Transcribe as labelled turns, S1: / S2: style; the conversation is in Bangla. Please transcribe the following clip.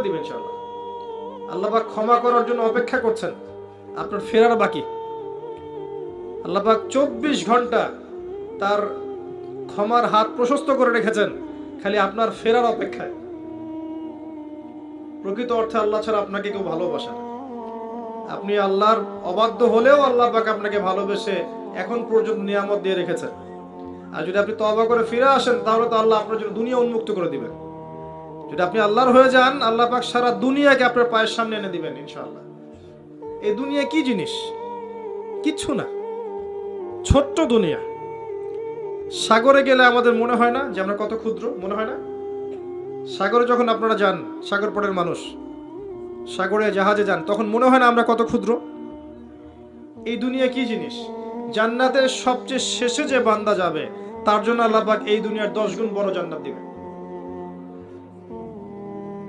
S1: দিবেন ইনশাআল্লাহ। আল্লাহ পাক ক্ষমা করার জন্য অপেক্ষা করছেন, আপনার ফেরার বাকি। আল্লাহ পাক 24 ঘন্টা তার ক্ষমার হাত প্রশস্ত করে রেখেছেন, খালি আপনার ফেরার অপেক্ষায়। প্রকৃত অর্থে আল্লাহ ছাড়া আপনাকে কেউ ভালোবাসে না। আপনি আল্লাহর অবাধ্য হলেও আল্লাহ পাক আপনাকে ভালোবেসে এখন পর্যন্ত নিয়ামত দিয়ে রেখেছেন। আর যদি আপনি তওবা করে ফিরে আসেন, তাহলে তো আল্লাহ আপনার জন্য দুনিয়া উন্মুক্ত করে দিবেন। যদি আপনি আল্লাহর হয়ে যান, আল্লাহ পাক সারা দুনিয়াকে আপনার পায়ের সামনে এনে দিবেন ইনশাআল্লাহ। এই দুনিয়া কি জিনিস? কিচ্ছু না, ছোট্ট দুনিয়া। সাগরে গেলে আমাদের মনে হয় না যে আমরা কত ক্ষুদ্র? মনে হয় না? সাগরে যখন আপনারা যান, সাগর পড়ের মানুষ সাগরে জাহাজে যান, তখন মনে হয় না আমরা কত ক্ষুদ্র? এই দুনিয়া কি জিনিস? জান্নাতের সবচেয়ে শেষে যে বান্দা যাবে, তার জন্য আল্লাহ পাক এই দুনিয়ার 10 গুণ বড় জান্নাত দিবেন।